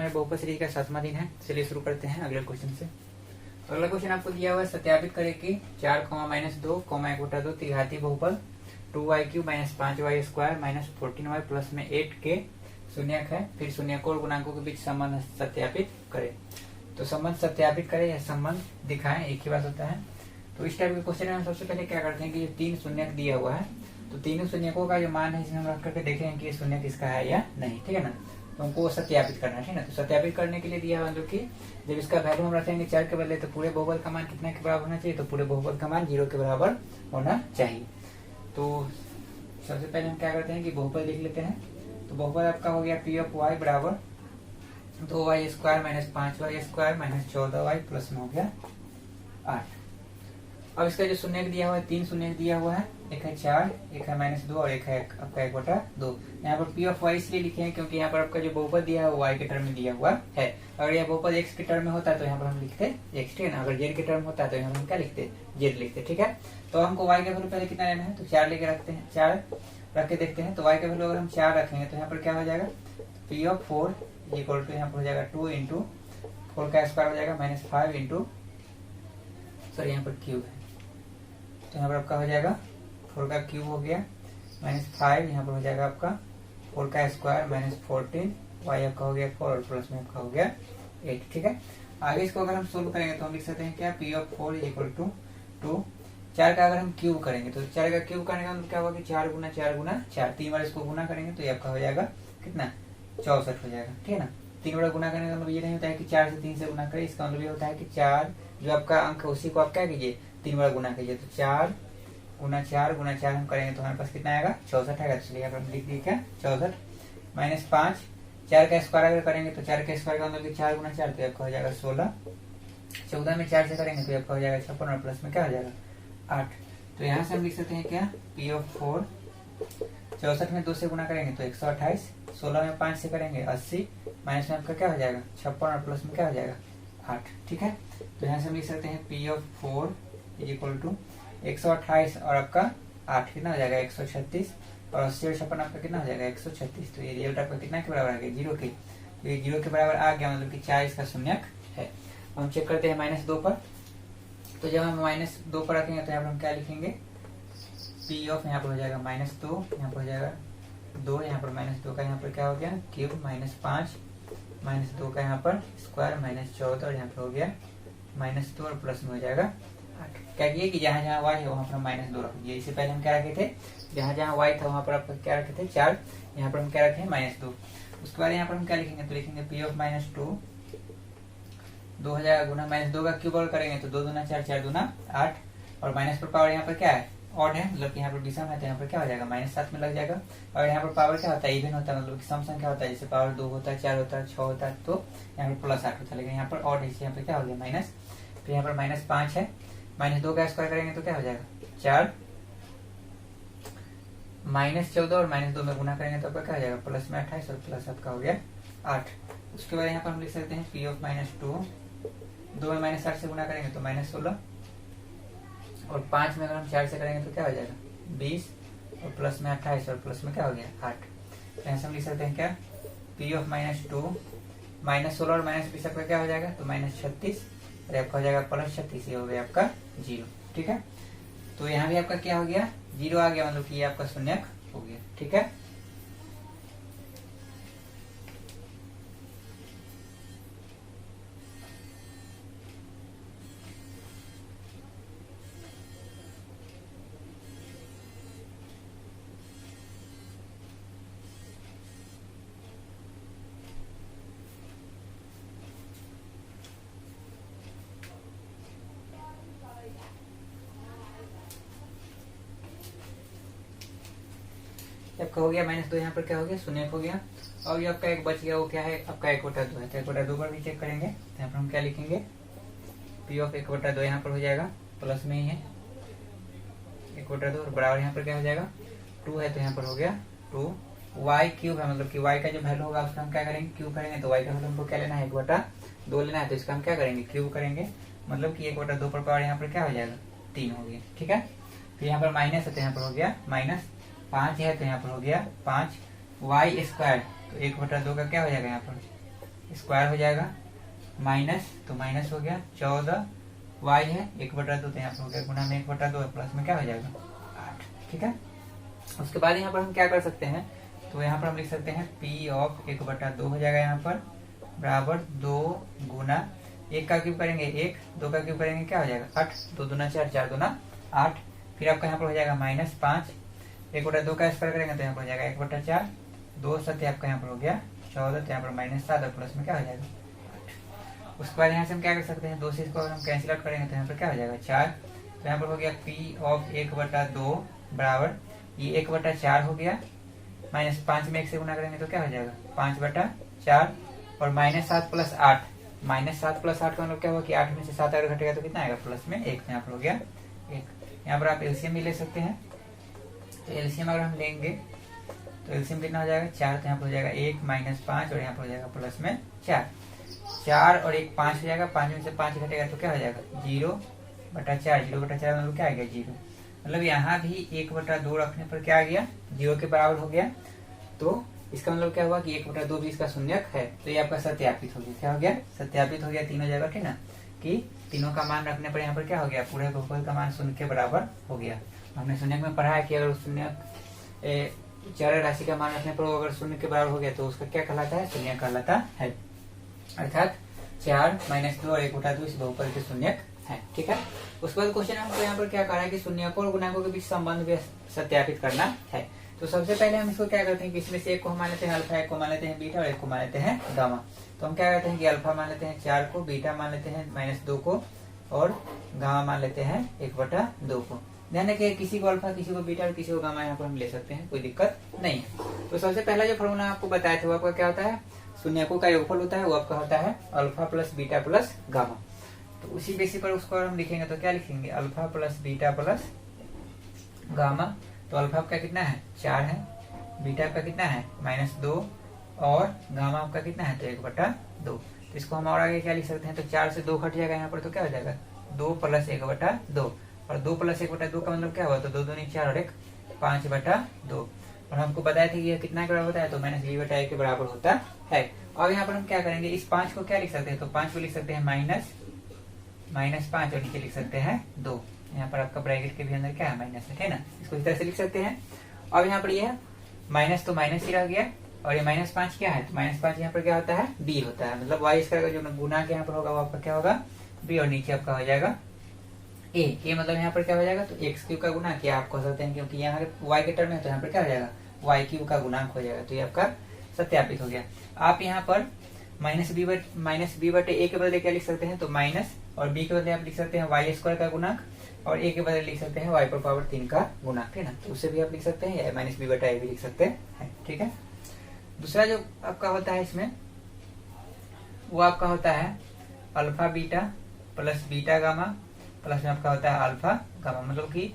हमारे बहुपद सीरीज का 7वां दिन है। चलिए शुरू करते हैं अगले क्वेश्चन से। अगला क्वेश्चन आपको दिया हुआ है, सत्यापित करें कि 4, -2, 1/2 त्रिघाती बहुपद 2y³ - 5y² - 14y प्लस में 8 के शून्यक है। फिर शून्यकों और गुणांकों के बीच संबंध सत्यापित करें। तो संबंध सत्यापित करें या संबंध दिखाएं, एक ही बात होता है। तो इस टाइप के क्वेश्चन में हम सबसे पहले क्या करते हैं कि ये 3 शून्यक दिया हुआ है, तो तीनों शून्यकों का जो मान है इसमें हम रख करके देखेंगे कि ये शून्यक इसका है या नहीं, ठीक है ना। तो हमको सत्यापित करना है, ठीक है ना। तो सत्यापित करने के लिए दिया हुआ कि जब इसका वैल्यू हम रखेंगे 4 के बदले, तो पूरे बहुपद का मान कितने के बराबर होना चाहिए, तो पूरे बहुपद का मान 0 के बराबर होना चाहिए। तो सबसे पहले हम क्या करते हैं कि बहुपद लिख लेते हैं। तो बहुपद आपका हो गया P ऑफ y बराबर 2y² - 5y² - 14y प्लस में हो गया 8। अब इसका जो शून्यक दिया हुआ है, 3 शून्यक दिया हुआ है, एक है 4, एक है -2 और एक है आपका 1/2। यहाँ पर P ऑफ y इसलिए लिखे हैं क्योंकि यहाँ पर आपका जो बहुपद दिया है वो y के टर्म में दिया हुआ है। अगर यह बहुपद x के टर्म में होता है तो यहाँ पर हम लिखते x, ठीक है ना। अगर z के टर्म होता है तो यहाँ पर हम क्या लिखते z लिखते, ठीक है। तो हमको y का वैल्यू पहले कितना लेना है, तो 4 लेके रखते हैं, 4 रख के देखते हैं। तो y का वैल्यू अगर हम 4 रखेंगे तो यहाँ पर क्या हो जाएगा, P ऑफ 4 इक्वल टू यहाँ पर हो जाएगा 2 इंटू 4 का स्क्वायर हो जाएगा -5 इंटू, सॉरी यहाँ पर क्यूब है, तो यहाँ पर आपका हो जाएगा 4 का क्यूब हो गया -5, यहाँ पर हो जाएगा आपका 4 का स्क्वायर -14, y आपका हो गया 4 और प्लस में आपका हो गया 8, ठीक है। आगे इसको अगर हम सोल्व करेंगे तो हम लिख सकते हैं क्या, P ऑफ 4 इक्वल टू 2, 4 का अगर हम क्यूब करेंगे तो 4 का क्यूब करने का मतलब क्या होगा कि 4 गुना 4 गुना 4, 3 बार इसको गुना करेंगे तो ये आपका हो जाएगा कितना, 64 हो जाएगा, ठीक है ना। 3 बार गुना करने का मतलब ये नहीं होता है कि 4 से 3 से गुना करें, इसका मतलब ये होता है कि 4 जो आपका अंक है उसी को आप क्या कीजिए 3 बार गुना कीजिए। तो 4 गुना 4 गुना 4 हम करेंगे तो हमारे पास कितना आएगा, 64 आएगा। चलिए यहाँ पर हम लिख दिए क्या, 64 -5, 4 का स्क्वायर अगर करेंगे तो 4 का स्क्वायर का मतलब 4 गुना 4 तो आपका हो जाएगा 16, 14 में 4 से करेंगे तो आपका हो जाएगा 56 और प्लस में क्या हो जाएगा 8। तो यहाँ से हम लिख सकते हैं क्या, P ऑफ 4 64 में 2 से गुना करेंगे तो 128, 16 में 5 से करेंगे 80, माइनस में आपका क्या हो जाएगा 56 और प्लस में क्या हो जाएगा 8, ठीक है। तो यहाँ से हम लिख सकते हैं P ऑफ 4 इक्वल टू 128 और आपका 8 कितना हो जाएगा 136 और 80 और 56 आपका कितना हो जाएगा 136। तो ये रिजल्ट आपका कितना के बराबर आ गया, 0 के। तो ये 0 के बराबर आ गया, मतलब कि 4 इसका शून्यक है। हम चेक करते हैं -2 पर। तो जब हम -2 पर रखेंगे तो यहाँ पर हम क्या लिखेंगे, P ऑफ यहाँ पर हो जाएगा -2, यहाँ पर हो जाएगा 2, यहाँ पर -2 का यहाँ पर क्या हो गया क्यूब -5, -2 का यहाँ पर स्क्वायर -14 और यहाँ पर हो गया -2 और प्लस में हो जाएगा 8। क्या किए कि जहाँ जहाँ y है वहाँ पर हम -2 रख दिए। इससे पहले हम क्या रखे थे, जहाँ जहाँ y था वहाँ पर आप क्या रखे थे 4, यहाँ पर हम क्या रखे -2। उसके बाद यहाँ पर हम क्या लिखेंगे, तो लिखेंगे P ऑफ -2 2 हो जाएगा गुना -2 का क्यूब और करेंगे तो 2 दूना 4, 4 दूना 8 और माइनस पर पावर यहाँ पर क्या है ऑड है, मतलब कि यहाँ पर विषम है तो यहाँ पर क्या हो जाएगा -7 में लग जाएगा। और यहाँ पर पावर क्या होता है, इवन होता है, मतलब कि सम संख्या होता है, जैसे पावर 2 होता है, 4 होता है, 6 होता है, तो यहाँ पर +8 होता है। लेकिन यहाँ पर ऑड है, यहाँ पर क्या हो गया माइनस, फिर यहाँ पर -5 है, -2 का स्क्वायर करेंगे तो क्या हो जाएगा 4, -14 और -2 में गुना करेंगे तो आपका क्या हो जाएगा प्लस में 28 और प्लस आपका हो गया 8। उसके बाद यहाँ पर हम लिख सकते हैं P ऑफ -2, 2 में -8 से गुना करेंगे तो -16 और 5 में अगर हम 4 से करेंगे तो क्या हो जाएगा 20 और प्लस में 28 और प्लस में क्या हो गया 8। तो यहाँ से हम लिख सकते हैं क्या, P ऑफ -2 -16 और -20 आपका क्या हो जाएगा, तो -36 और आपका हो जाएगा +36, ये हो गया आपका 0, ठीक है। तो यहाँ भी आपका क्या हो गया 0 आ गया, मतलब कि ये आपका शून्यक हो गया, ठीक है। आपका हो गया -2, यहाँ पर क्या हो गया शून्यक हो गया। और ये आपका एक बच गया, वो क्या है आपका 1/2 है, तो 1/2 पर भी चेक करेंगे। तो यहाँ पर हम क्या लिखेंगे, P ऑफ 1/2 यहाँ पर हो जाएगा प्लस में ही है 1/2 और बराबर यहाँ पर क्या हो जाएगा 2 है, तो यहाँ पर हो गया 2, y क्यूब है, मतलब कि y का जो वैल्यू होगा उसका हम क्या करेंगे क्यूब करेंगे। तो y का वैल्यू हमको क्या लेना है 1/2 लेना है, तो इसका हम क्या करेंगे क्यूब करेंगे, मतलब कि 1/2 पर पावर यहाँ पर क्या हो जाएगा 3 हो गया, ठीक है। फिर यहाँ पर माइनस है तो यहाँ पर हो गया -5 है तो यहाँ पर हो गया 5 y स्क्वायर, तो 1/2 का क्या हो जाएगा यहाँ पर स्क्वायर हो जाएगा माइनस, तो माइनस हो गया 14 y है 1/2, तो यहाँ पर हो गया गुना में 1/2 प्लस में क्या हो जाएगा 8। ठीक है, उसके बाद यहाँ पर हम क्या कर सकते हैं, तो यहाँ पर हम लिख सकते हैं p ऑफ 1/2 हो जाएगा यहाँ पर बराबर 2 गुना 1 का क्यूब करेंगे 1, 2 का क्यूब करेंगे क्या हो जाएगा 8, 2 दूना 4, 4 दूना 8। फिर आपका यहाँ पर हो जाएगा -5, 1/2 का स्क्वायर करेंगे तो यहाँ पर हो जाएगा 1/4, 2 7 आपका यहाँ पर हो गया 14, तो यहाँ पर -7 और प्लस में क्या हो जाएगा 8। उसके बाद यहाँ से हम क्या कर सकते हैं, 2 से इसको हम कैंसिल आउट करेंगे तो यहाँ पर क्या हो जाएगा 4, तो यहाँ पर हो गया p ऑफ 1/2 बराबर ये 1/4 हो गया, -5 में 1 से गुना करेंगे तो क्या हो जाएगा 5/4 और -7 + 8, -7 + 8 का मतलब क्या हुआ कि 8 में से 7 अगर घटेगा तो कितना आएगा प्लस में 1, यहाँ पर हो गया 1। यहाँ पर आप एलसीएम भी ले सकते हैं, तो एलसीएम अगर हम लेंगे तो एलसीएम कितना हो जाएगा 4, तो यहाँ पर हो जाएगा 1 -5 और यहाँ पर हो जाएगा प्लस में 4, 4 और 1 5 हो जाएगा, 5 में से 5 घटेगा तो क्या हो जाएगा 0/4, 0/4 मतलब क्या आ गया 0, मतलब यहाँ भी 1/2 रखने पर क्या आ गया 0 के बराबर हो गया। तो इसका मतलब क्या हुआ कि 1/2 भी इसका शून्यक है, तो ये आपका सत्यापित हो गया। क्या हो गया सत्यापित हो गया तीनों जगह, ठीक ना, कि तीनों का मान रखने पर यहाँ पर क्या हो गया पूरे बहुपद का मान शून्य के बराबर हो गया। हमने शून्यक में पढ़ा है कि अगर शून्यक चर राशि का मान रखने पर अगर शून्य के बराबर हो गया तो उसका क्या कहलाता है शून्यक कहलाता है, अर्थात 4 - 2 और 1/2 इस बहुपद के शून्यक है। ठीक है, उसके बाद क्वेश्चन हमको यहाँ पर क्या कहा है कि शून्यकों और गुणांकों के बीच संबंध भी सत्यापित करना है। तो सबसे पहले हम इसको क्या करते हैं कि इसमें से एक को हम मान लेते हैं अल्फा, एक को मान लेते हैं बीटा और एक को मान लेते हैं गामा। तो हम क्या करते हैं कि अल्फा मान लेते हैं 4 को, बीटा मान लेते हैं -2 को और गामा मान लेते हैं 1/2 को। ध्यान रखिए किसी को अल्फा, किसी को बीटा और किसी को गामा यहाँ पर हम ले सकते हैं, कोई दिक्कत नहीं है। तो सबसे पहला जो फॉर्मूला आपको बताया था वो आपका क्या होता है, शून्यकों का योगफल होता है, वो आपका होता है alpha plus beta plus gamma. तो उसी बेसिस पर उसको हम लिखेंगे तो क्या लिखेंगे alpha plus beta plus gamma. तो अल्फा आपका कितना है 4 है, बीटा आपका कितना है -2 और गामा आपका कितना है तो 1/2। तो इसको हम और आगे क्या लिख सकते हैं, तो 4 से 2 घट जाएगा यहाँ पर, तो क्या हो जाएगा 2 + 1/2 और 2 + 1/2 का मतलब क्या हुआ, तो 2 दूनी 4 और 1 5/2। और हमको बताया था कि यह कितना के बराबर होता है, तो -b/a के बराबर होता है। अब यहाँ पर हम क्या करेंगे, इस 5 को क्या लिख सकते हैं, तो 5 को लिख सकते हैं -5 और नीचे लिख सकते हैं 2। यहाँ पर आपका ब्रैकेट के भी अंदर क्या है माइनस है ना, इसको इस तरह से लिख सकते हैं। अब यहाँ पर ये माइनस तो माइनस ही रह गया और ये -5 क्या है, तो -5 यहाँ पर क्या होता है b होता है, मतलब y इसका जो गुना के यहाँ पर होगा वो आपका क्या होगा b और नीचे आपका हो जाएगा a मतलब यहाँ पर क्या हो जाएगा तो x³ का गुना क्या आप कह सकते हैं, क्योंकि यहाँ y के टर्म है तो यहाँ पर क्या हो जाएगा y³ का गुणांक हो जाएगा। तो ये आपका सत्यापित हो गया। आप यहाँ पर -b/a के बदले क्या लिख सकते हैं, तो माइनस और b के बदले आप लिख सकते हैं y² का गुणांक और a के बदले लिख सकते हैं y⁻3 का गुणांक, ठीक है ना। तो उससे भी आप लिख सकते हैं या -b/a भी लिख सकते हैं, ठीक है। दूसरा जो आपका होता है इसमें वो आपका होता है alpha beta plus beta gamma plus में आपका होता है अल्फा गामा, मतलब कि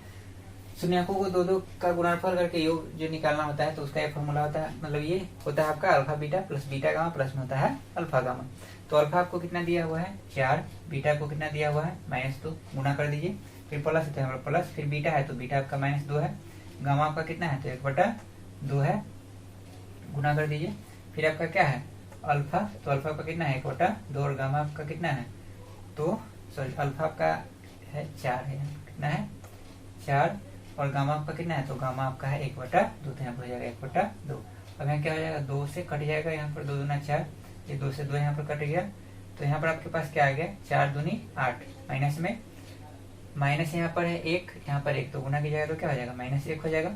शून्यकों को 2 का गुणनफल करके योग जो निकालना होता है तो उसका एक फॉर्मूला होता है, मतलब ये होता है आपका alpha beta plus beta gamma plus में होता है अल्फा गामा। तो अल्फा आपको कितना दिया हुआ है 4, बीटा आपको कितना दिया हुआ है -2, गुना कर दीजिए, फिर प्लस है तो प्लस, फिर बीटा है तो बीटा आपका -2 है, गामा आपका कितना है तो 1/2 है, गुना कर दीजिए, फिर आपका क्या है अल्फा, तो अल्फा आपका कितना है 1/2 और गामा आपका कितना है, तो सॉरी अल्फा आपका है 4 है, कितना है 4 और गामा आपका कितना है, तो गामा आपका है 1/2, तो यहाँ पर हो जाएगा 1/2। अब यहाँ क्या हो जाएगा 2 से कट जाएगा, यहाँ पर 2 दूना 4, ये 2 से 2 यहाँ पर कट गया, तो यहाँ पर आपके पास क्या आ गया 4 दूनी 8, माइनस में माइनस यहाँ पर है 1, यहाँ पर 1, तो गुना कीजिएगा तो क्या हो जाएगा -1 हो जाएगा,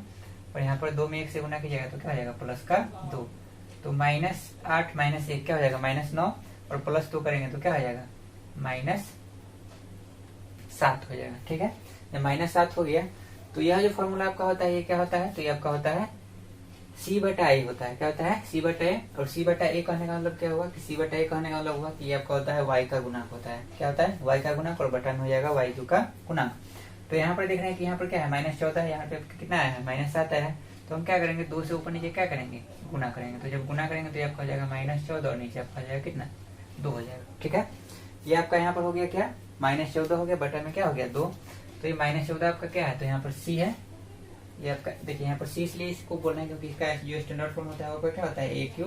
और यहाँ पर 2 में 1 से गुना कीजिएगा तो क्या हो जाएगा प्लस का 2, तो -8 -1 क्या हो जाएगा -9 और प्लस 2 करेंगे तो क्या हो जाएगा -7 हो जाएगा, ठीक है। जब -7 हो गया तो यह जो फॉर्मूला आपका होता है ये क्या होता है, तो ये आपका होता है c/a होता है, क्या होता है c/a, और c/a कहने का मतलब क्या हुआ कि c/a कहने का मतलब हुआ कि ये आपका होता है y का गुणांक होता है, क्या होता है y का गुणांक, और बटा में हो जाएगा y³ का गुणांक। तो यहाँ पर देख रहे हैं कि यहाँ पर क्या है -14 है, यहाँ पे कितना है -7 है, तो हम क्या करेंगे 2 से ऊपर नीचे क्या करेंगे गुना करेंगे, तो जब गुना करेंगे तो ये आपका हो जाएगा -14 और नीचे आपका हो जाएगा कितना 2 हो जाएगा, ठीक है। ये आपका यहाँ पर हो गया क्या -14 हो गया, बटा में क्या हो गया 2, तो ये -14 आपका क्या है, तो यहाँ पर c है, ये आपका देखिए यहाँ पर c इसलिए इसको बोलना है क्योंकि इसका जो स्टैंडर्ड फॉर्म होता है वो क्या होता है a³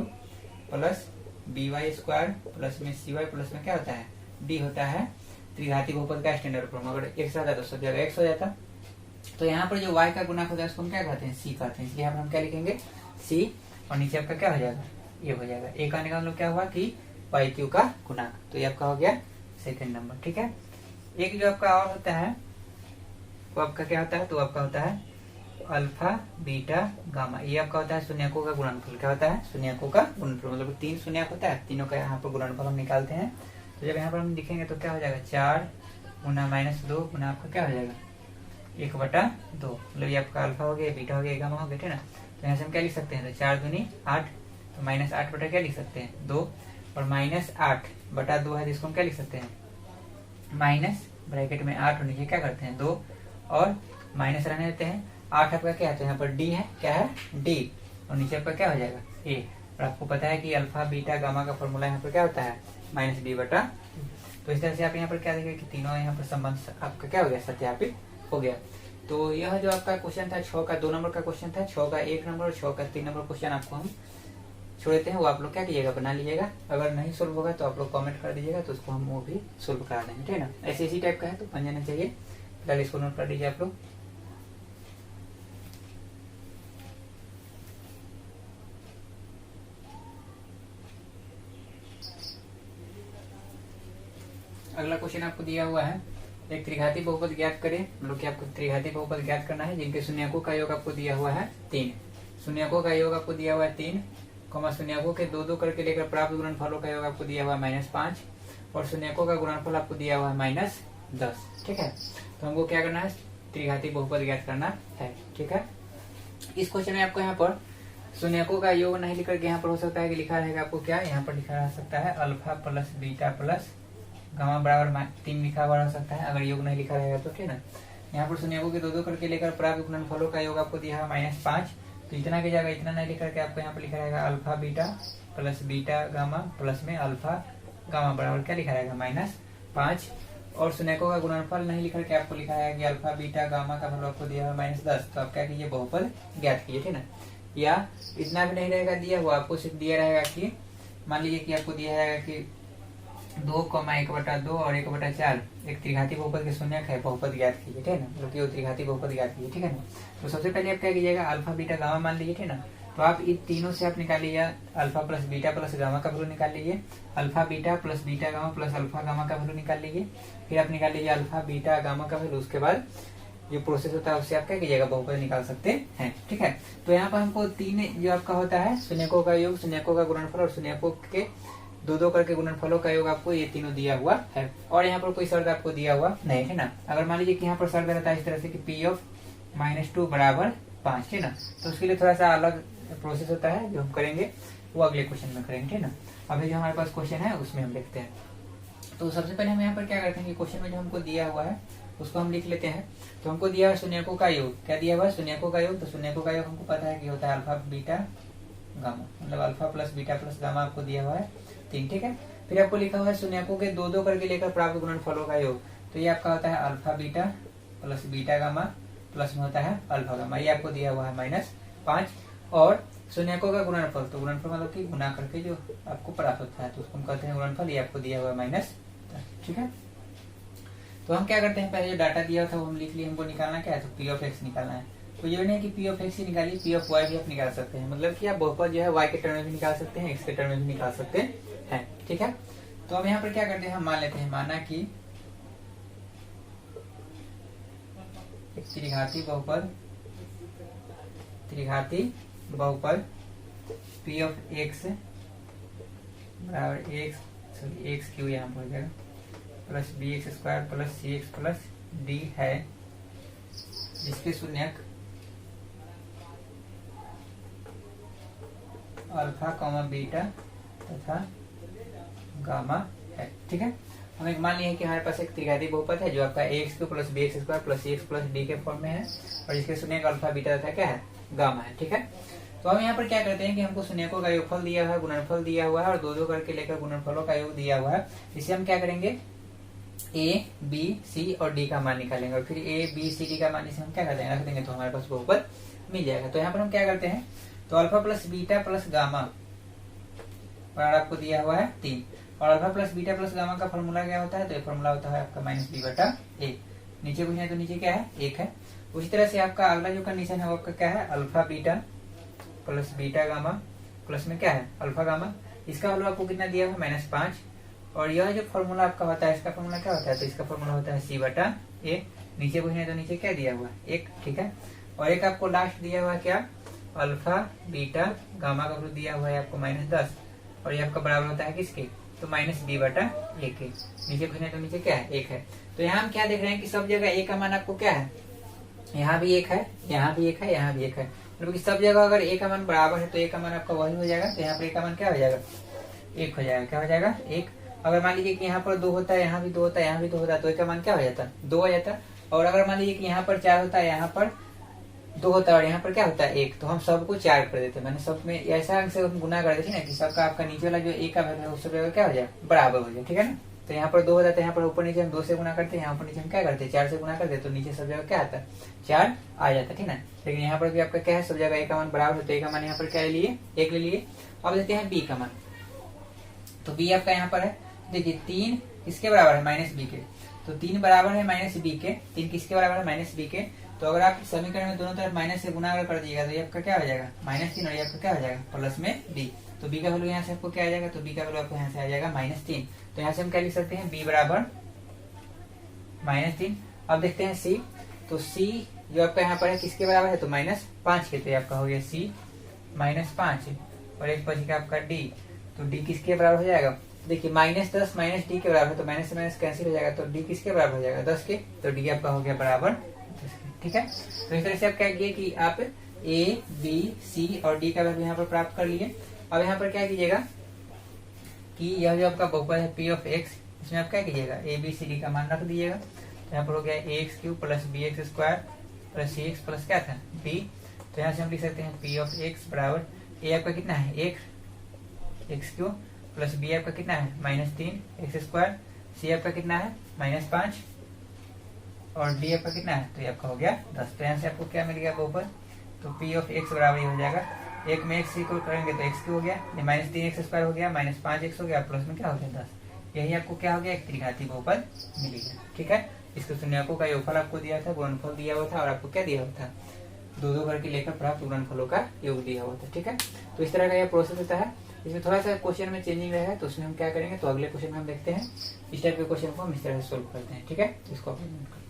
plus B y square plus में सी वाई प्लस में क्या होता है डी होता है त्रिघाती बहुपद का स्टैंडर्ड फॉर्म। अगर एक्स रहता तो सब जगह एक्स हो जाता। तो यहाँ पर जो y का गुणक होता है उसको हम क्या कहते हैं सी कहते हैं, इसलिए यहाँ पर हम क्या लिखेंगे सी और नीचे आपका क्या हो जाएगा ये हो जाएगा। ए कहने का मतलब क्या हुआ कि वाई क्यू का गुणक, तो ये आपका हो गया सेकंड नंबर। ठीक है, एक जो आपका और होता है वो आपका क्या होता है, तो आपका होता है अल्फा बीटा गामा। ये आपका होता है शून्यकों का गुणनफल। क्या होता है शून्यकों का गुणनफल, मतलब 3 शून्यक होता है, तीनों का यहाँ पर गुणनफल हम निकालते हैं। तो जब यहाँ पर हम लिखेंगे तो क्या हो जाएगा 4 गुना -2 गुना आपका क्या हो जाएगा 1/2, मतलब ये आपका अल्फा हो गया, बीटा हो गया, गामा हो गया, ठीक है ना। तो यहाँ से हम क्या लिख सकते हैं, तो 4 दूनी 8, तो -8 बटा क्या लिख सकते हैं 2, और -8/2 है जिसको हम क्या लिख सकते हैं माइनस ब्रैकेट में 8 और नीचे क्या करते हैं 2 और माइनस रहने देते हैं। 8 आपका क्या है, तो यहाँ पर डी है, क्या है डी, और नीचे आपका क्या हो जाएगा ए। और आपको पता है कि अल्फा बीटा गामा का फॉर्मूला यहाँ पर क्या होता है -d/2। तो इस तरह से आप यहाँ पर क्या देखेंगे कि तीनों यहाँ पर संबंध आपका क्या हो गया सत्यापित हो गया। तो यह जो आपका क्वेश्चन था 6 का 2 नंबर का क्वेश्चन था, 6 का 1 नंबर और 6 का 3 नंबर क्वेश्चन आपको हम छोड़ देते हैं, वो आप लोग क्या कीजिएगा बना लीजिएगा। अगर नहीं सोल्व होगा तो आप लोग कमेंट कर दीजिएगा, तो उसको हम वो भी सोल्व करा देंगे, ठीक है ना। ऐसे इसी टाइप का है तो बन जाना चाहिए, फिलहाल इसको नोट कर लीजिए आप लोग। अगला क्वेश्चन आपको दिया हुआ है, एक त्रिघाती बहुपद ज्ञात करें, मतलब कि आपको त्रिघाती बहुपद ज्ञात करना है जिनके शून्यकों का योग आपको दिया हुआ है 3। शून्यकों का योग आपको दिया हुआ है 3, शून्यकों के 2-2 करके लेकर प्राप्त गुणनफलों का योग आपको दिया हुआ है -5, और शून्यकों का गुणनफल आपको दिया हुआ है -10। ठीक है, तो हमको क्या करना है त्रिघाती बहुपद ज्ञात करना है। ठीक है, इस क्वेश्चन में आपको यहाँ पर शून्यकों का योग नहीं लिख करके यहाँ पर हो सकता है कि लिखा रहेगा आपको क्या, यहाँ पर लिखा रह सकता है alpha plus beta plus gamma बराबर 3 लिखा हुआ रह सकता है, अगर योग नहीं लिखा रहेगा तो, ठीक है ना। यहाँ पर शून्यकों के 2-2 करके लेकर प्राप्त गुणनफलों का योग आपको दिया है -5, तो इतना की जगह इतना नहीं लिख करके आपको यहाँ पर लिखा रहेगा alpha beta plus beta gamma plus में अल्फा गामा बराबर क्या लिखा रहेगा -5, और शून्यकों का गुणनफल नहीं लिख करके आपको लिखा है कि अल्फा बीटा गामा का फल आपको दिया है -10। तो आप क्या कीजिए बहुपद ज्ञात कीजिए, ठीक है ना। या इतना भी नहीं रहेगा दिया हुआ, आपको सिर्फ दिया रहेगा कि मान लीजिए कि आपको दिया रहेगा कि 2, 1/2 और 1/4 एक त्रिघाती बहुपद के शून्यक है, बहुपद ज्ञात कीजिए, ठीक है ना, मतलब कि वो त्रिघाती बहुपद ज्ञात कीजिए, ठीक है ना। तो सबसे पहले आप क्या कीजिएगा अल्फा बीटा गामा मान लीजिए, ठीक है ना। तो आप इन तीनों से आप निकाल लीजिए alpha plus beta plus gamma का वैल्यू निकाल लीजिए, alpha beta plus beta gamma plus alpha gamma का वैल्यू निकाल लीजिए, फिर आप निकाल लीजिए अल्फा बीटा गामा का वैल्यू। उसके बाद जो प्रोसेस होता है उससे आप क्या कीजिएगा बहुपद निकाल सकते हैं, ठीक है। तो यहाँ पर हमको 3 जो आपका होता है शून्यकों का योग, शून्यकों का गुणनफल और शून्यकों के 2-2 करके गुणनफलों का योग आपको ये तीनों दिया हुआ है, और यहाँ पर कोई शर्त आपको दिया हुआ नहीं है ना। अगर मान लीजिए कि यहाँ पर शर्त रहता है इस तरह से कि P(-2) = 5, है ना, तो उसके लिए थोड़ा सा अलग प्रोसेस होता है जो हम करेंगे वो अगले क्वेश्चन में करेंगे, ठीक है ना। अभी जो हमारे पास क्वेश्चन है उसमें हम देखते हैं। तो सबसे पहले हम यहाँ पर क्या करते हैं कि क्वेश्चन में जो हमको दिया हुआ है उसको हम लिख लेते हैं। तो हमको दिया है शून्यकों का योग, क्या दिया हुआ है शून्यकों का योग। तो शून्यकों का योग हमको पता है कि होता है अल्फा बीटा गामा, मतलब alpha plus beta plus gamma आपको दिया हुआ है 3, ठीक है। फिर आपको लिखा हुआ है शून्यकों के 2-2 करके लेकर प्राप्त गुणनफलों का योग, तो ये आपका होता है alpha beta plus beta gamma plus में होता है अल्फा गामा, ये आपको दिया हुआ है -5, और शून्यकों का गुणनफल, तो गुणनफल मतलब कि गुना करके जो आपको प्राप्त होता है तो उसको हम कहते हैं गुणनफल, ये आपको दिया हुआ है -10, ठीक है। तो हम क्या करते हैं पहले जो डाटा दिया था वो हम लिख लिए, हमको निकालना क्या है तो P(x) निकालना है। तो ये नहीं कि P(x) ही निकालिए, P(y) भी आप निकाल सकते हैं, मतलब कि आप बहुपद जो है y के टर्म में भी निकाल सकते हैं, x के टर्म में भी निकाल सकते हैं, ठीक है। तो हम यहाँ पर क्या करते हैं, हम मान लेते हैं, माना कि एक त्रिघाती बहुपद P(x) बराबर x³ यहाँ पर हो जाएगा plus bx² plus cx plus d है, जिसके शून्यक अल्फा, बीटा तथा गामा है, ठीक है। हम एक मान लिए कि हमारे पास एक त्रिघाती बहुपद है जो आपका ax³ plus bx² plus cx plus d के फॉर्म में है, और जिसके शून्यक अल्फा बीटा तथा क्या है गामा है, ठीक है। तो हम यहाँ पर क्या करते हैं कि हमको शून्यकों का योगफल दिया हुआ है, गुणनफल दिया हुआ है, और 2-2 करके लेकर गुणनफलों का योग दिया हुआ है। इसे हम क्या करेंगे A, B, C और D का मान निकालेंगे, और फिर A, B, C, D का मान इसे हम क्या कर देंगे रख देंगे, तो हमारे पास बहुपद मिल जाएगा। तो यहाँ पर हम क्या करते हैं, तो alpha plus beta plus gamma और आपको दिया हुआ है 3। और alpha plus beta plus gamma का फॉर्मूला क्या होता है, तो ये फॉर्मूला होता है आपका माइनस बी बटा ए। नीचे कुछ है तो नीचे क्या है, 1 है। उसी तरह से आपका अगला जो कंडीशन है वो आपका क्या है, alpha beta plus beta gamma plus में क्या है अल्फा गामा। इसका वैल्यू आपको कितना दिया हुआ है, -5। और यह जो फॉर्मूला आपका होता है इसका फॉर्मूला क्या होता है, तो इसका फॉर्मूला होता है सी बटा ए। नीचे कुछ नहीं तो नीचे क्या दिया हुआ है, 1, ठीक है। और एक आपको लास्ट दिया हुआ है क्या, अल्फा बीटा गामा का वैल्यू दिया हुआ है आपको -10। और ये आपका बराबर होता है किसके, तो माइनस बी बटा ए के। नीचे कुछ नहीं तो नीचे क्या है, 1 है। तो यहाँ हम क्या देख रहे हैं कि सब जगह ए का मान आपको क्या है, यहाँ भी 1 है, यहाँ भी 1 है, यहाँ भी 1 है। मतलब कि सब जगह अगर ए का मान बराबर है तो ए का मान आपका वही हो जाएगा। तो यहाँ पर ए का मान क्या हो जाएगा, 1 हो जाएगा। क्या हो जाएगा, 1। अगर मान लीजिए कि यहाँ पर 2 होता है, यहाँ भी 2 होता है, यहाँ भी 2 होता है, तो ए का मान क्या हो जाता है, 2 हो जाता है। और अगर मान लीजिए कि यहाँ पर 4 होता है, यहाँ पर 2 होता है और यहाँ पर क्या होता है 1, तो हम सबको 4 कर देते हैं। मैंने सब में ऐसा अंक से हम गुना कर देते हैं ना कि सबका आपका नीचे वाला जो ए का वैल्यू है उस सब जगह क्या हो जाए, बराबर हो जाए, ठीक है ना। तो यहाँ पर 2 हो जाता है, यहाँ पर ऊपर नीचे हम 2 से गुना करते हैं, यहाँ पर नीचे हम क्या करते हैं 4 से गुना करते हैं, तो नीचे सब जगह क्या आता है 4 आ जाता है, ठीक है ना। लेकिन यहाँ पर भी आपका क्या है, सब जगह ए का मान बराबर है, तो ए का मान यहाँ पर क्या ले लिए, 1 ले लिए। अब लेते हैं बी का मान। तो बी आपका यहाँ पर है, देखिए 3 किसके बराबर है, माइनस बी के। तो 3 बराबर है माइनस बी के, 3 किसके बराबर है, माइनस बी के। तो अगर आप समीकरण में दोनों तरफ माइनस से गुना कर दिएगा तो ये आपका क्या हो जाएगा, -3। और ये आपका क्या हो जाएगा, प्लस में बी। तो बी का वैल्यू यहाँ से आपको क्या आ जाएगा, तो बी का वैल्यू आपको यहाँ से आ जाएगा -3। तो यहाँ से हम क्या लिख सकते हैं, बी बराबर -3। अब देखते हैं सी। तो सी जो आपका यहाँ पर है किसके बराबर है, तो -5 के। तो आपका हो गया सी -5। और एक बच गया आपका डी। तो डी किसके बराबर हो जाएगा, देखिए -10 माइनस डी के बराबर है, तो माइनस से माइनस कैंसिल हो जाएगा। तो डी किसके बराबर हो जाएगा, 10 के। तो डी आपका हो गया बराबर 10 के, ठीक है। तो इस तरह से आप क्या किए कि आप ए बी सी और डी का वैल्यू यहाँ पर प्राप्त कर लिए। अब यहाँ पर क्या कीजिएगा कि यह जो आपका बहुपद है पी ऑफ एक्स, इसमें आप क्या कीजिएगा, ए बी सी डी का मान रख दीजिएगा। तो यहाँ पर हो गया ax³ plus bx² plus cx plus क्या था b। तो यहाँ से हम लिख सकते हैं पी ऑफ एक्स बराबर ए आपका कितना है 1 x³ प्लस बी आपका कितना है -3 x², सी आपका कितना है -5 और डी आपका कितना है, तो ये आपका हो गया 10। तो यहाँ से आपको क्या मिल गया बहुपद, तो पी ऑफ एक्स बराबर हो जाएगा, एक में x को करेंगे तो x³ हो गया, -3 x² हो गया, -5 x हो गया, प्लस में क्या हो गया 10। यही आपको क्या हो गया, एक त्रिघाती बहुपद मिल गया, ठीक है। इसके शून्यकों का योगफल आपको दिया था, गुणनफल दिया हुआ था, और आपको क्या दिया हुआ था, 2-2 करके लेकर प्राप्त गुणनफलों का योग दिया हुआ था, ठीक है। तो इस तरह का यह प्रोसेस होता है। इसमें थोड़ा सा क्वेश्चन में चेंजिंग रहेगा, तो उसमें हम क्या करेंगे, तो अगले क्वेश्चन में हम देखते हैं इस टाइप के क्वेश्चन को हम इस तरह से सोल्व करते हैं, ठीक है। तो इसको आप नोट करें।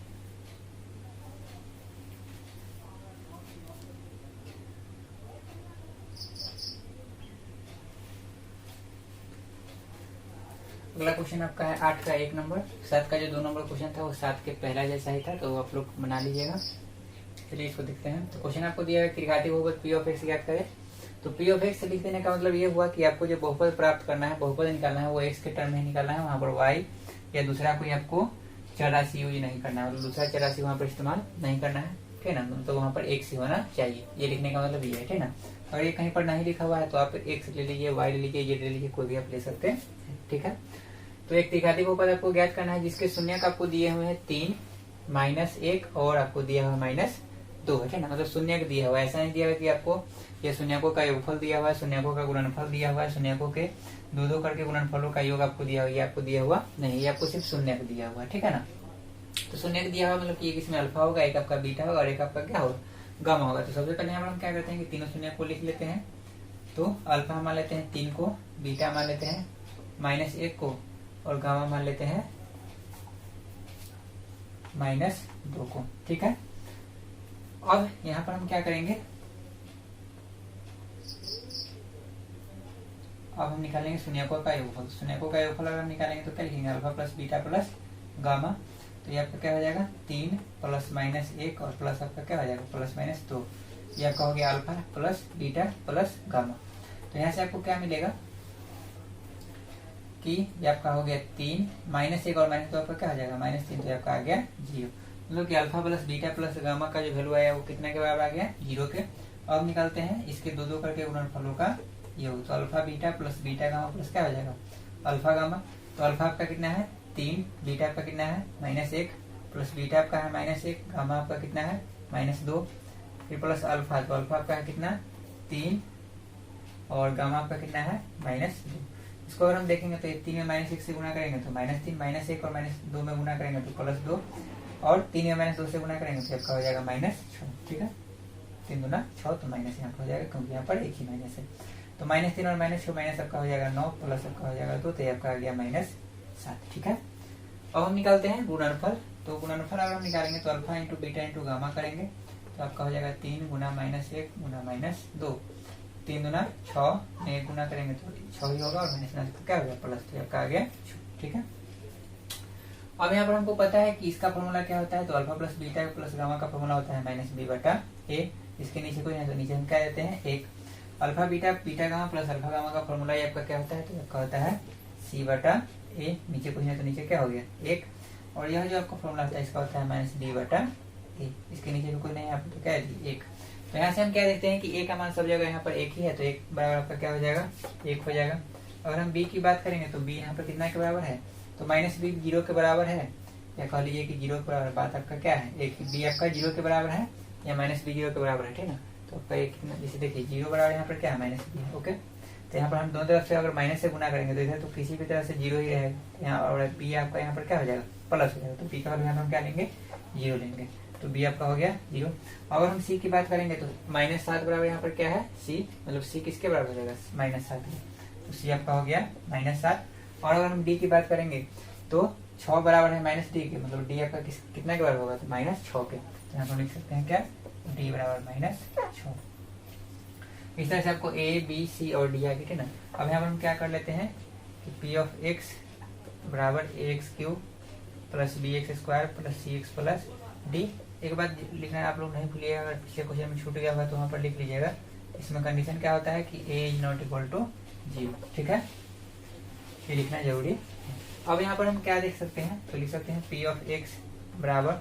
अगला क्वेश्चन आपका है 8 का 1 नंबर। 7 का जो 2 नंबर क्वेश्चन था वो 7 के पहला जैसा ही था, तो आप लोग बना लीजिएगा। चलिए इसको देखते हैं। तो क्वेश्चन आपको दिया है त्रिघाती बहुपद पी ऑफ एक्स ज्ञात करें। तो पी ऑफ एक्स लिख देने का मतलब ये हुआ कि आपको जो बहुपद प्राप्त करना है, बहुपद निकालना है, वो एक्स के टर्म में निकालना है। वहां पर वाई या दूसरा कोई आपको चर राशि यूज नहीं करना है, मतलब दूसरा चर राशि वहां पर इस्तेमाल नहीं करना है, ठीक है ना। तो वहां पर एक्स ही होना चाहिए, ये लिखने का मतलब ये है, ठीक है ना। अगर ये कहीं पर नहीं लिखा हुआ है तो आप एक्स ले लीजिए, वाई ले लीजिए, जेड ले लीजिए, कोई भी आप ले सकते हैं, ठीक है। तो एक त्रिघाती बहुपद आपको ज्ञात करना है जिसके शून्यक आपको दिए हुए हैं 3, -1 और आपको दिया हुआ -2 है, ठीक है ना। मतलब शून्यक दिया हुआ है, ऐसा नहीं दिया हुआ कि आपको ये शून्यकों का योगफल दिया हुआ है, शून्यकों का गुणनफल दिया हुआ है, शून्यकों के 2-2 करके गुणनफलों का योग आपको दिया हुआ है, ये आपको दिया हुआ नहीं, ये आपको सिर्फ शून्यक दिया हुआ है, ठीक है ना। तो शून्यक दिया हुआ मतलब कि एक इसमें अल्फा होगा, एक आपका बीटा होगा और एक आपका क्या होगा, गामा होगा। तो सबसे पहले हम क्या करते हैं कि तीनों शून्यक को लिख लेते हैं। तो अल्फा मान लेते हैं 3 को, बीटा मान लेते हैं -1 को, और गामा मान लेते हैं -2 को, ठीक है। अब यहाँ पर हम क्या करेंगे, अब हम निकालेंगे शून्यकों का योगफल। शून्यकों का योगफल अगर हम निकालेंगे तो क्या लिखेंगे, alpha plus beta plus gamma. तो ये आपका क्या हो जाएगा 3 प्लस -1 और प्लस आपका क्या हो जाएगा +-2। ये आपका हो गया alpha plus beta plus gamma. तो यहाँ से आपको क्या मिलेगा कि ये आपका हो गया 3 -1 और -2 आपका क्या हो जाएगा -3। तो आपका आ गया 0। मतलब कि alpha plus beta plus gamma का जो वैल्यू आया वो कितने के बराबर आ गया, 0 के। अब निकालते हैं इसके 2-2 करके गुणनफलों का योग। तो alpha beta plus beta gamma plus क्या हो जाएगा अल्फा गामा। तो अल्फा आपका कितना है 3, बीटा आपका कितना है -1 प्लस बीटा आपका है -1, गामा आपका कितना है -2, फिर प्लस अल्फा। तो अल्फा आपका है कितना 3 और गामा आपका कितना है -2। इसको अगर हम देखेंगे तो 3 में -1 से गुना करेंगे तो -3, -1 और -2 में गुना करेंगे तो +2 और 3 में -2 से गुना करेंगे तो आपका हो जाएगा -6। ठीक है, 3 दूना 6 तो माइनस यहाँ पर हो जाएगा क्योंकि यहाँ पर एक ही माइनस है। तो -3 और -6 माइनस आपका हो जाएगा 9 प्लस आपका हो जाएगा 2 तो ये आपका आ गया -7। ठीक है, अब हम निकालते हैं गुणनफल। तो गुणनफल अगर हम निकालेंगे तो alpha into beta into gamma करेंगे तो आपका हो जाएगा 3 गुना -1 गुना -2, 3 दूना 6 में 1 गुना करेंगे तो 6 ही होगा और माइनस तो क्या हो गया प्लस, तो आपका आ गया 6। ठीक है, अब यहाँ पर हमको पता है कि इसका फॉर्मूला क्या होता है, तो alpha plus beta plus gamma का फॉर्मूला होता है -b/a। इसके नीचे कोई नहीं तो नीचे हम क्या देते हैं 1। Alpha beta gamma plus alpha gamma का फॉर्मूला ये आपका क्या होता है, तो आपका होता है c/a। नीचे कुछ नहीं तो नीचे क्या हो गया 1, और यह जो आपका फॉर्मूला होता है इसका होता है -b/a। इसके नीचे भी कोई नहीं आप तो क्या है 1। तो यहाँ से हम क्या देखते हैं कि a का मान सब जगह यहाँ पर 1 ही है, तो 1 बराबर आपका क्या हो जाएगा 1 हो जाएगा। अगर हम b की बात करेंगे तो b यहाँ पर कितना के बराबर है, तो -b 0 के बराबर है, या कह लीजिए कि 0 के बराबर। बात आपका क्या है, एक b आपका 0 के बराबर है या -b 0 के बराबर है। ठीक है, तो आपका एक जैसे देखिए 0 बराबर यहाँ पर क्या है -b है। ओके, तो यहाँ पर हम दोनों तरफ से अगर माइनस से गुना करेंगे तो इधर तो किसी भी तरह से 0 ही रहेगा, यहाँ और b आपका यहाँ पर क्या हो जाएगा प्लस हो जाएगा, तो b का यहाँ पर हम क्या लेंगे 0 लेंगे, तो b आपका हो गया 0। अगर हम c की बात करेंगे तो -7 बराबर यहाँ पर क्या है c, मतलब c किसके बराबर हो जाएगा -7 के, तो c आपका हो गया -7। और अगर हम d की बात करेंगे तो 6 बराबर है -d के, मतलब d आपका कितना के बराबर होगा तो -6 के, तो यहाँ पर लिख सकते हैं क्या d बराबर -6। इस तरह से आपको a b c और d आ गई। ठीक है ना, अब यहाँ पर हम क्या कर लेते हैं कि p ऑफ x बराबर ax³ plus bx² plus cx plus d। एक बात लिखना आप लोग नहीं भूलिएगा, अगर पिछले क्वेश्चन में छूट गया होगा तो वहाँ पर लिख लीजिएगा। इसमें कंडीशन क्या होता है कि a is not equal to 0। ठीक है, ये लिखना जरूरी। अब यहाँ पर हम क्या देख सकते हैं, तो लिख सकते हैं p ऑफ x बराबर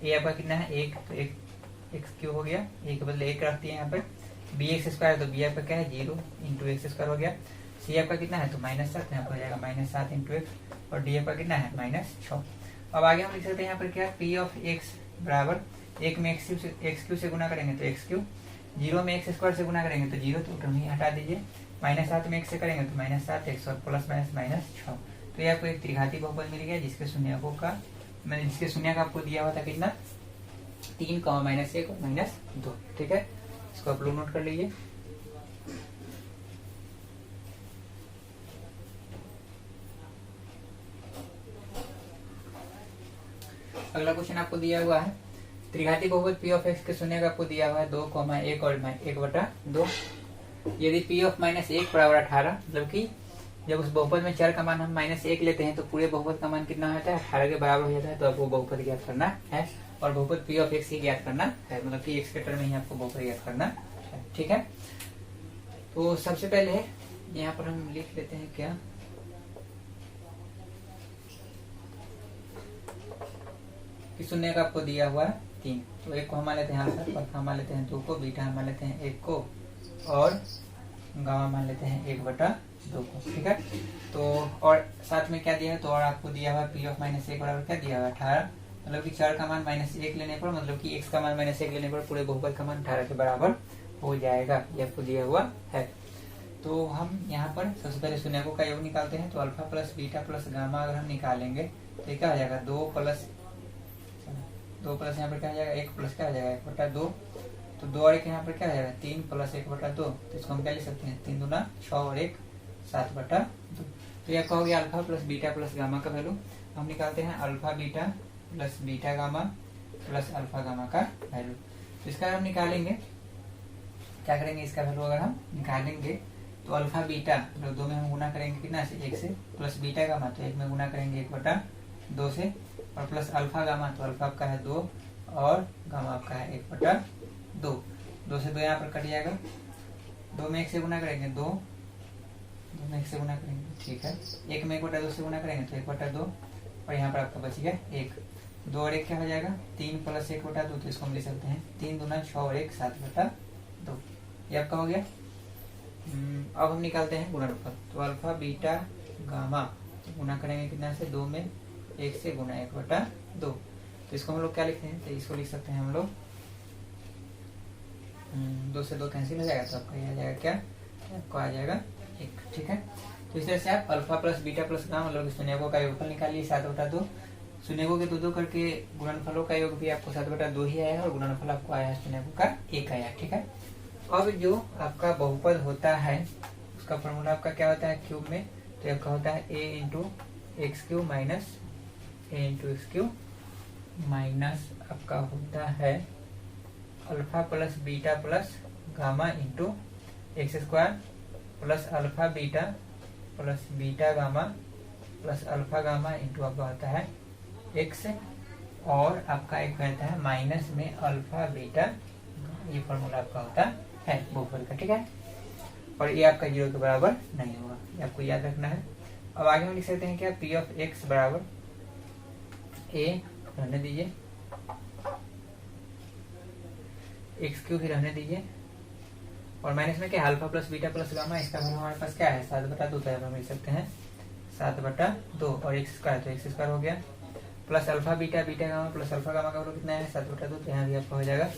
a आपका कितना है 1, तो 1 x³ हो गया, a के बदले 1 रखती है यहाँ पर, bx² तो b आपका क्या है 0 इंटू x² हो गया, c आपका कितना है तो -7, यहाँ पर हो जाएगा -7 इंटू x, और d आपका कितना है -6। अब आगे हम लिख सकते हैं यहाँ पर क्या p ऑफ x बराबर 1 में x³ से गुना करेंगे तो x³, 0 में x² से गुना करेंगे तो 0, तो टर्म ही हटा दीजिए, -7 में x से करेंगे तो -7x और प्लस -6। तो ये आपको एक त्रिघाती बहुपद मिल गया जिसके शून्यकों का जिसके शून्य का आपको दिया हुआ था कितना 3, -1 और -2। ठीक है, इसको आप लोग नोट कर लीजिए। अगला क्वेश्चन आपको दिया हुआ है त्रिघाती बहुपद p ऑफ x के शून्य का आपको दिया हुआ है 2, 1 और 1/2। यदि p ऑफ -1 बराबर 18, मतलब कि जब उस बहुपद में चर का मान हम -1 लेते हैं तो पूरे बहुपद का मान कितना होता है 18 के बराबर हो जाता है, तो आपको बहुपद ज्ञात करना है और बहुपद p ऑफ x ही ज्ञात करना है, मतलब कि x के टर्म में ही आपको बहुपद ज्ञात करना है। ठीक है, तो सबसे पहले यहाँ पर हम लिख लेते हैं क्या कि शून्य का आपको दिया हुआ है 3, तो 1 को हम मान लेते हैं अल्फा, हम मान लेते हैं 2 को, बीटा हम मान लेते हैं 1 को, और गामा मान लेते हैं 1/2 को। ठीक है, तो और साथ में क्या दिया है, तो और आपको दिया हुआ p ऑफ -1 बराबर क्या दिया हुआ 18, मतलब कि चर का मान -1 लेने पर, मतलब कि x का मान -1 लेने पर पूरे बहुपद का मान 18 के बराबर हो जाएगा, ये आपको दिया हुआ है। तो हम यहाँ पर सबसे पहले शून्यकों का योग निकालते हैं, तो alpha plus beta plus gamma अगर हम निकालेंगे तो क्या हो जाएगा 2 प्लस यहाँ पर क्या हो जाएगा 1 प्लस क्या हो जाएगा 1/2, तो 2 और 1 यहाँ पर क्या हो जाएगा 3 प्लस 1/2, तो इसको हम क्या लिख सकते हैं 3 दूना 6 और 1 7/2। तो यह हो गया alpha plus beta plus gamma का वैल्यू। हम निकालते हैं alpha beta plus beta gamma plus alpha gamma का वैल्यू। तो इसका हम निकालेंगे, क्या करेंगे इसका वैल्यू अगर हम निकालेंगे तो अल्फा बीटा मतलब 2 में हम गुना करेंगे कितना से 1 से, प्लस बीटा गामा तो 1 में गुना करेंगे 1/2 से, और प्लस अल्फा गामा तो अल्फा आपका है 2 और गामा आपका है 1/2। 2 से 2 यहाँ पर कट जाएगा, 2 में 1 से गुना करेंगे 2 में 1 से गुना करेंगे, ठीक है, 1 में 1/2 से गुना करेंगे तो 1/2, और यहाँ पर आपका बच गया 1। 2 और 1 क्या हो जाएगा 3 प्लस 1/2, तो इसको हम ले सकते हैं 3 दूना 6 और 1 7/2, ये आपका हो गया। अब हम निकालते हैं गुणनफल, तो अल्फा बीटा गामा तो गुना करेंगे कितना से 2 में 1 से गुना 1/2, तो इसको हम लोग क्या लिखते हैं, तो इसको लिख सकते हैं हम लोग 2 से 2 कैंसिल हो जाएगा, तो आपका ये आ जाएगा क्या, आपको आ जाएगा 1। ठीक है, तो इस तरह से आप alpha plus beta plus gamma मतलब शून्यकों का योगफल निकालिए 7/2। शून्यकों के दो करके गुणनफलों का योग भी आपको 7/2 ही आया और गुणनफल आपको आया शून्यकों का 1 आया। ठीक है, अब जो आपका बहुपद होता है उसका फॉर्मूला आपका क्या होता है क्यूब में, तो आपका होता है a into x Q minus a into x Q minus आपका होता है alpha plus beta plus gamma into x square plus alpha beta plus beta gamma plus alpha gamma into आपका होता है एक्स और आपका एक रहता है माइनस में अल्फा बीटा। ये फॉर्मूला आपका होता है बहुपद का। ठीक है, और ये आपका 0 के बराबर नहीं होगा, ये आपको याद रखना है। अब आगे हम लिख सकते हैं क्या, पी ऑफ एक्स बराबर ए रहने दीजिए, एक्स क्यू भी रहने दीजिए और माइनस में क्या alpha plus beta plus gamma, इसका वैल्यू हमारे पास क्या है 7/2, तो हम लिख सकते हैं 7/2 और एक्स स्क्वायर तो एक्स स्क्वायर हो गया plus alpha beta beta gamma plus alpha gamma का वैल्यू कितना है 7/2, तो यहाँ भी आपका हो जाएगा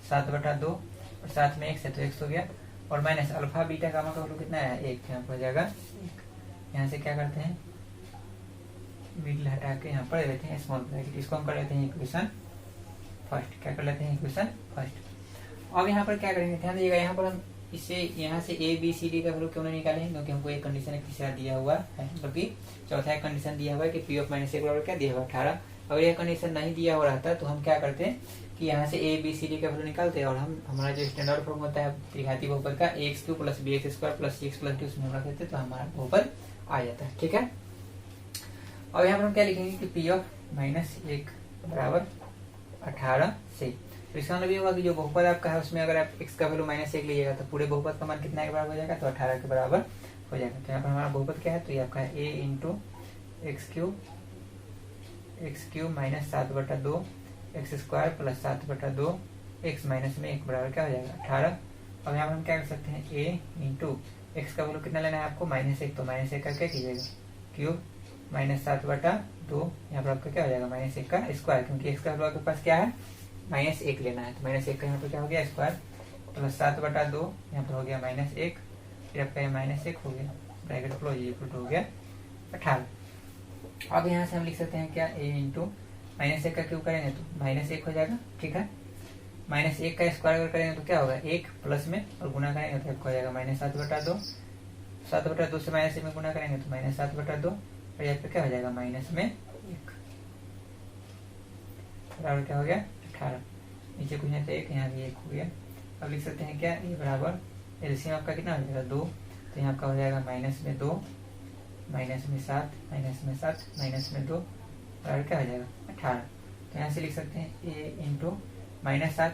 7/2 और साथ में एक्स है तो एक्स हो गया और माइनस अल्फा बीटा गामा का वैल्यू कितना है 1, यहाँ पर हो जाएगा 1। यहाँ से क्या करते हैं मिडिल हटा के यहाँ पर लेते हैं स्मॉल ब्रैकेट, इसको हम कर लेते हैं इक्वेशन फर्स्ट। क्या कर लेते हैं इक्वेशन फर्स्ट। अब यहाँ पर क्या करेंगे ध्यान दीजिएगा, यहाँ पर हम इससे यहाँ से ए बी सी डी का वैल्यू क्यों नहीं निकालेंगे, क्योंकि हमको एक कंडीशन एक तीसरा दिया हुआ है, बल्कि चौथा एक कंडीशन दिया हुआ है कि पी ऑफ माइनस एक बराबर क्या दिया हुआ 18। अगर यह कंडीशन नहीं दिया हो रहता तो हम क्या करते हैं कि यहाँ से ए बी सी डी का वैल्यू निकालते हैं और हम हमारा जो स्टैंडर्ड फॉर्म होता है त्रिघाती बहुपद का x cube plus B x square plus C x plus D उसमें हम रखते तो हमारा बहुपद आ जाता है। ठीक है, और यहाँ पर हम क्या लिखेंगे कि पी ऑफ माइनस एक बराबर 18 से, तो इसका मतलब ये होगा कि जो बहुपद आपका है उसमें अगर आप x का वैल्यू -1 लीजिएगा तो पूरे बहुपद का मान कितना के बराबर हो जाएगा, तो 18 के बराबर हो जाएगा। तो यहाँ पर हमारा बहुपद क्या है, तो ये आपका है a into x Q minus 7/2 x square plus 7/2 x minus में 1 बराबर क्या हो जाएगा 18। अब यहाँ पर हम क्या कर सकते हैं a इंटू एक्स का वैल्यू कितना लेना है आपको -1, तो -1 का क्या कीजिएगा क्यूब माइनस 7/2 यहाँ पर आपका क्या हो जाएगा -1 का स्क्वायर, क्योंकि एक्स का वैल्यू आपके पास क्या है -1 लेना है, तो -1 का यहाँ पर क्या हो गया स्क्वायर प्लस 7/2 यहाँ पर हो गया -1 फिर आपका -1 हो गया ब्रैकेट क्लोज इक्वल टू हो गया 18। अब यहाँ से हम लिख सकते हैं क्या a इंटू -1 का क्यूब करेंगे तो -1 हो जाएगा। ठीक है, -1 का स्क्वायर अगर करेंगे तो क्या होगा 1 प्लस में और गुना करेंगे तो आपको हो जाएगा -7/2, 7/2 से -1 में गुना करेंगे तो -7/2 और यहाँ पे क्या हो जाएगा माइनस में 1 बराबर क्या हो गया 18। नीचे कुछ नहीं था 1, यहाँ भी 1 हो गया। अब लिख सकते हैं क्या ये बराबर एलसीएम आपका कितना हो जाएगा 2, तो यहाँ आपका हो जाएगा -2 -7 -2 बराबर क्या हो जाएगा 18। तो यहाँ से लिख सकते हैं a इंटू -7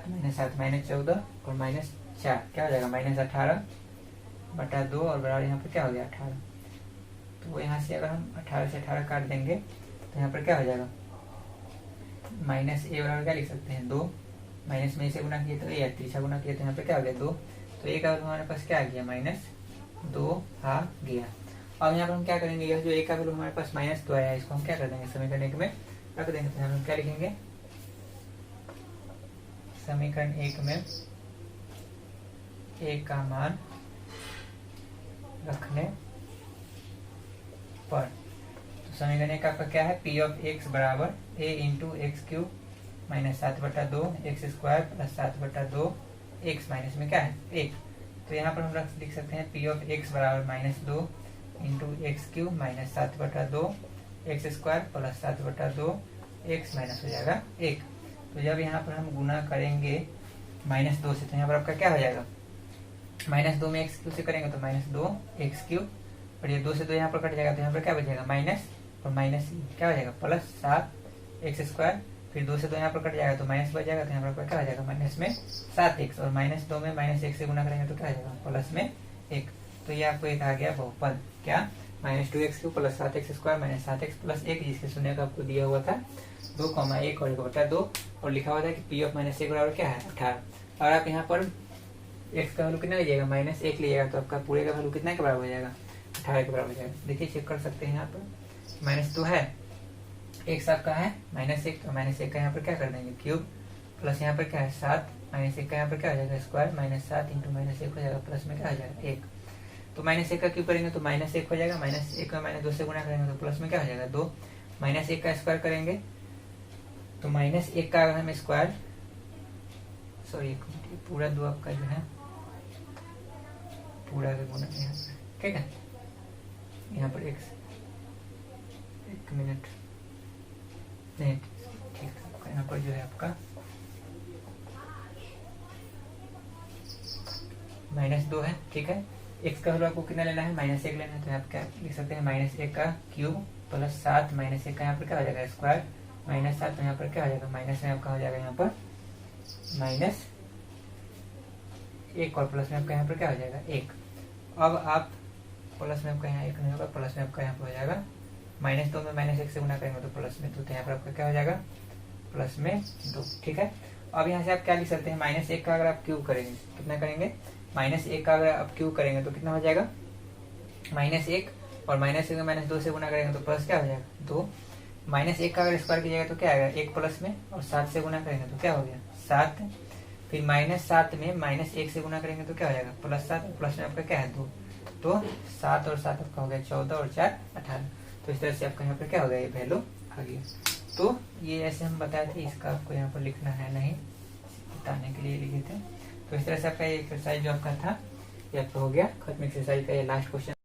-14 और -4 क्या हो जाएगा -18/2 और बराबर यहाँ पर क्या हो गया 18। तो यहाँ से अगर हम 18 से 18 काट देंगे तो यहाँ पर क्या हो जाएगा -a बराबर क्या लिख सकते हैं 2, माइनस में इसे गुना किए तो a, तीसरा गुना किए तो यहाँ पे क्या हो गया 2, तो a का वैल्यू हमारे पास क्या आ गया -2 आ गया। अब यहाँ पर हम क्या करेंगे, यह जो a का वैल्यू हमारे पास -2 आया इसको हम क्या कर देंगे समीकरण 1 में रख देंगे। तो हम क्या लिखेंगे समीकरण 1 में a का मान रखने पर, तो समीकरण 1 आपका क्या है पी ऑफ एक्स बराबर a into x cube minus 7/2 x square plus 7/2 x minus में क्या है 1। तो यहाँ पर हम लिख सकते हैं पी ऑफ एक्स बराबर -2 into x cube minus 7/2 x square plus 7/2 x minus हो जाएगा 1। तो जब यहाँ पर हम गुना करेंगे -2 से तो यहाँ पर आपका क्या हो जाएगा -2 में एक्स क्यूब से करेंगे तो -2 एक्स क्यूब और ये 2 से 2 यहाँ पर कट जाएगा तो यहाँ पर क्या बचेगा माइनस और माइनस क्या हो जाएगा प्लस 7 एक्स स्क्वायर, फिर 2 से 2 यहाँ पर कट जाएगा तो माइनस बच जाएगा तो यहाँ पर क्या हो जाएगा माइनस में 7x और -2 में -1 से गुना करेंगे तो क्या आ जाएगा प्लस में 1। तो ये आपको एक आ गया बहुपद क्या -2x cube plus 7x square minus 7x plus 1, जिसके शून्य का आपको दिया हुआ था 2, 1 और 1/2 और लिखा हुआ था कि पी ऑफ -1 बराबर क्या है 18। और आप यहाँ पर x का वैल्यू कितना लीजिएगा -1 लीजिएगा तो आपका पूरे का वैल्यू कितना के बराबर हो जाएगा 18 के बराबर हो जाएगा। देखिए चेक कर सकते हैं यहाँ पर -2 है x आपका है -1 तो -1 का यहाँ पर क्या कर देंगे क्यूब प्लस यहाँ पर क्या है 7 -1 का यहाँ पर क्या हो जाएगा स्क्वायर -7 इंटू -1 हो जाएगा प्लस में क्या हो जाएगा 1। तो -1 का क्यूब करेंगे तो -1 हो जाएगा, -1 में -2 से गुणा करेंगे तो प्लस में क्या हो जाएगा 2, -1 का स्क्वायर करेंगे तो -1 का अगर हम स्क्वायर, सॉरी पूरा 2 आपका जो है पूरा का गुना यहाँ पर, ठीक है। यहाँ पर एक मिनट नहीं, ठीक है, यहाँ पर जो है आपका -2 है, ठीक है। x का वैल्यू आपको कितना लेना है, -1 लेना है, तो आप क्या लिख सकते हैं, -1 का क्यूब प्लस 7 -1 का यहाँ पर क्या हो जाएगा स्क्वायर -7, तो यहाँ पर क्या हो जाएगा माइनस में आपका हो जाएगा यहाँ पर -1 और प्लस में आपका यहाँ पर क्या हो जाएगा 1। अब आप प्लस में आपका यहाँ 1 नहीं होगा, प्लस में आपका यहाँ पर हो जाएगा -2 में -1 से गुना करेंगे तो प्लस में 2, तो यहाँ पर आपका क्या हो जाएगा प्लस में 2, ठीक है। अब यहाँ से आप क्या लिख सकते हैं, -1 का अगर आप क्यूब करेंगे कितना करेंगे, -1 का अगर आप क्यूब करेंगे तो कितना हो जाएगा -1 और -1 में -2 से गुना करेंगे तो प्लस क्या हो जाएगा 2, -1 का अगर स्क्वायर कीजिएगा तो क्या आएगा 1 प्लस में और 7 से गुना करेंगे तो क्या हो गया 7, फिर -7 में -1 से गुना करेंगे तो क्या हो जाएगा +7, प्लस में आपका क्या है 2, तो 7 और 7 आपका हो गया 14 और 4 18। तो इस तरह से आपका यहाँ पर क्या हो गया ये वैल्यू आ गया। तो ये ऐसे हम बताए थे, इसका आपको यहाँ पर लिखना है नहीं, बताने के लिए लिखे थे। तो इस तरह से आपका ये एक्सरसाइज जो आपका था ये आपका हो गया खत्म। एक्सरसाइज का ये लास्ट क्वेश्चन